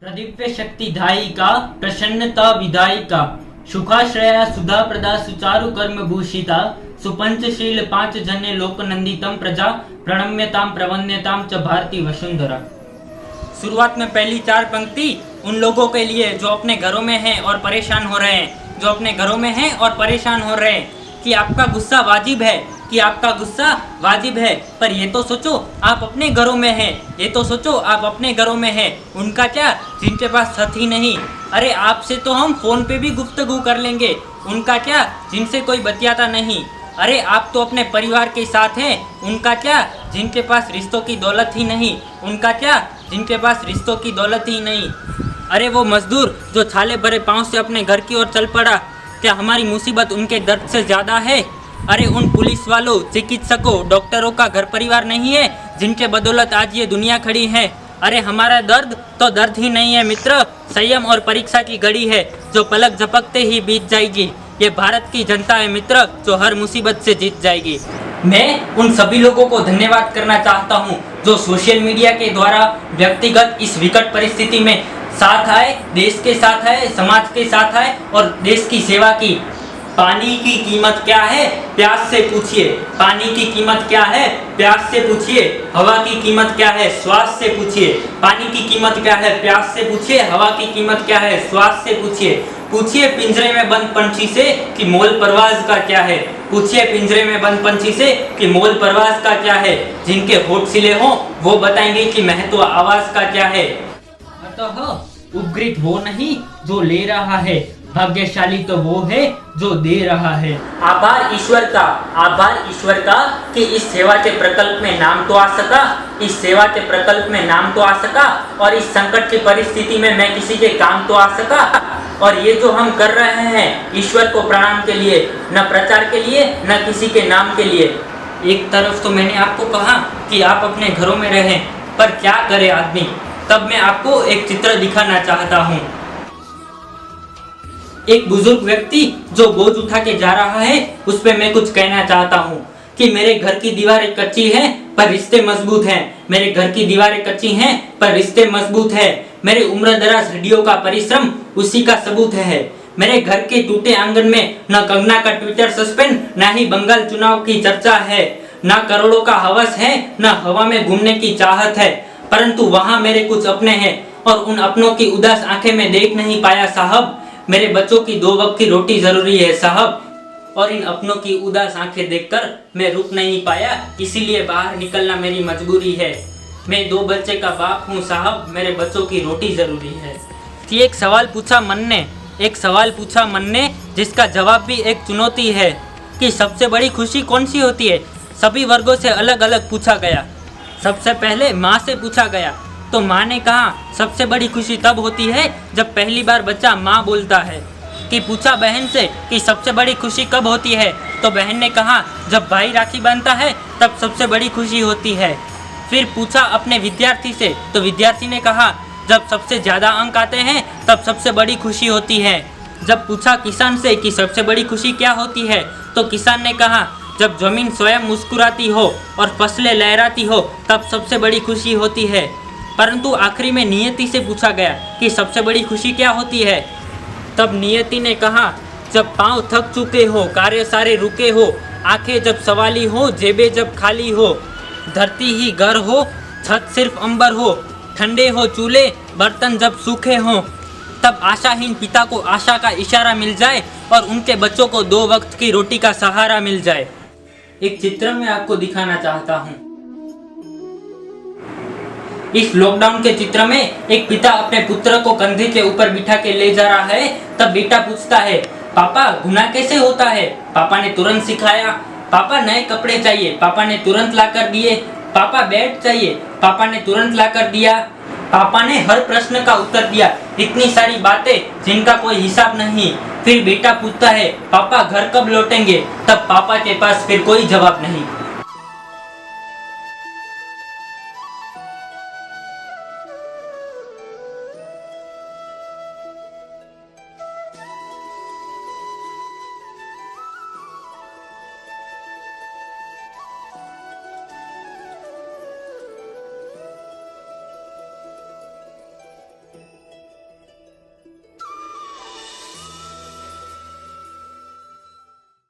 प्रदीप्य शक्तिदायिका प्रसन्नता विदायिका सुखाश्रया सुधाप्रदा सुचारु कर्म भूषिता सुपंचशील पांच जन्य लोकनंदितम प्रजा प्रणम्यताम प्रवन्यताम च भारती वसुंधरा। शुरुआत में पहली चार पंक्ति उन लोगों के लिए जो अपने घरों में हैं और परेशान हो रहे हैं, जो अपने घरों में हैं और परेशान हो रहे हैं कि आपका गुस्सा वाजिब है, कि आपका गुस्सा वाजिब है, पर ये तो सोचो आप अपने घरों में हैं, ये तो सोचो आप अपने घरों में हैं। उनका क्या जिनके पास छत ही नहीं। अरे आपसे तो हम फ़ोन पे भी गुफ्तगू कर लेंगे, उनका क्या जिनसे कोई बतियाता नहीं। अरे आप तो अपने परिवार के साथ हैं, उनका क्या जिनके पास रिश्तों की दौलत ही नहीं। उनका क्या जिनके पास रिश्तों की दौलत ही नहीं। अरे वो मजदूर जो छाले भरे पाँव से अपने घर की ओर चल पड़ा, क्या हमारी मुसीबत उनके दर्द से ज़्यादा है। अरे उन पुलिस वालों, चिकित्सकों, डॉक्टरों का घर परिवार नहीं है जिनके बदौलत आज ये दुनिया खड़ी है। अरे हमारा दर्द तो दर्द ही नहीं है मित्र, संयम और परीक्षा की घड़ी है जो पलक झपकते ही बीत जाएगी। ये भारत की जनता है मित्र जो हर मुसीबत से जीत जाएगी। मैं उन सभी लोगों को धन्यवाद करना चाहता हूँ जो सोशल मीडिया के द्वारा व्यक्तिगत इस विकट परिस्थिति में साथ आए, देश के साथ आए, समाज के साथ आए और देश की सेवा की। पानी की कीमत क्या है प्यास से पूछिए, पानी की कीमत क्या है प्यास से पूछिए। हवा की कीमत क्या है श्वास से पूछिए। पानी की कीमत क्या है प्यास से पूछिए, हवा की कीमत क्या है श्वास से पूछिए। पूछिए पिंजरे में बंद पंछी से कि मोल परवाज का क्या है। पूछिए पिंजरे में बंद पंछी से कि मोल परवाज का क्या है। जिनके होठ सिले हों वो बताएंगे कि महत्व आवाज का क्या है। अतः उपगृत वो नहीं जो ले रहा है, भाग्यशाली तो वो है जो दे रहा है। आभार ईश्वर का कि इस सेवा के प्रकल्प में नाम तो आ सका, इस सेवा के प्रकल्प में नाम तो आ सका और इस संकट की परिस्थिति में मैं किसी के काम तो आ सका। और ये जो हम कर रहे हैं ईश्वर को प्रणाम के लिए, न प्रचार के लिए, न किसी के नाम के लिए। एक तरफ तो मैंने आपको कहा कि आप अपने घरों में रहें, पर क्या करे आदमी। तब मैं आपको एक चित्र दिखाना चाहता हूँ। एक बुजुर्ग व्यक्ति जो बोझ उठा के जा रहा है, उस पे मैं कुछ कहना चाहता हूँ कि मेरे घर की दीवारें कच्ची हैं पर रिश्ते मजबूत हैं। मेरे घर की दीवारें कच्ची हैं पर रिश्ते मजबूत हैं। मेरे उम्र दराज हड्डियों का परिश्रम उसी का सबूत है। मेरे घर के टूटे आंगन में न कंगना का ट्विटर सस्पेंड, न ही बंगाल चुनाव की चर्चा है, न करोड़ों का हवस है, न हवा में घूमने की चाहत है, परंतु वहाँ मेरे कुछ अपने हैं और उन अपनों की उदास आंखें में देख नहीं पाया साहब। मेरे बच्चों की 2 वक्त की रोटी जरूरी है साहब, और इन अपनों की उदास आंखें देखकर मैं रुक नहीं पाया, इसीलिए बाहर निकलना मेरी मजबूरी है। मैं 2 बच्चे का बाप हूँ साहब, मेरे बच्चों की रोटी जरूरी है। कि एक सवाल पूछा मन ने, जिसका जवाब भी एक चुनौती है कि सबसे बड़ी खुशी कौन सी होती है। सभी वर्गों से अलग अलग पूछा गया। सबसे पहले माँ से पूछा गया तो माँ ने कहा सबसे बड़ी खुशी तब होती है जब पहली बार बच्चा माँ बोलता है। कि पूछा बहन से कि सबसे बड़ी खुशी कब होती है, तो बहन ने कहा जब भाई राखी बांधता है तब सबसे बड़ी खुशी होती है। फिर पूछा अपने विद्यार्थी से तो विद्यार्थी ने कहा जब सबसे ज़्यादा अंक आते हैं तब सबसे बड़ी खुशी होती है। जब पूछा किसान से कि सबसे बड़ी खुशी क्या होती है, तो किसान ने कहा जब जमीन स्वयं मुस्कुराती हो और फसलें लहराती हो तब सबसे बड़ी खुशी होती है। परंतु आखिरी में नियति से पूछा गया कि सबसे बड़ी खुशी क्या होती है, तब नियति ने कहा जब पाँव थक चुके हो, कार्य सारे रुके हो, आंखें जब सवाली हो, जेबें जब खाली हो, धरती ही घर हो, छत सिर्फ अंबर हो, ठंडे हो चूल्हे, बर्तन जब सूखे हों, तब आशाहीन पिता को आशा का इशारा मिल जाए और उनके बच्चों को 2 वक्त की रोटी का सहारा मिल जाए। एक चित्र में आपको दिखाना चाहता हूँ। इस लॉकडाउन के चित्र में एक पिता अपने पुत्र को कंधे के ऊपर बिठा के ले जा रहा है। तब बेटा पूछता है पापा गुनाह कैसे होता है। पापा ने तुरंत सिखाया। पापा नए कपड़े चाहिए, पापा ने तुरंत ला कर दिए। पापा बेड चाहिए, पापा ने तुरंत ला कर दिया। पापा ने हर प्रश्न का उत्तर दिया, इतनी सारी बातें जिनका कोई हिसाब नहीं। फिर बेटा पूछता है पापा घर कब लौटेंगे, तब पापा के पास फिर कोई जवाब नहीं।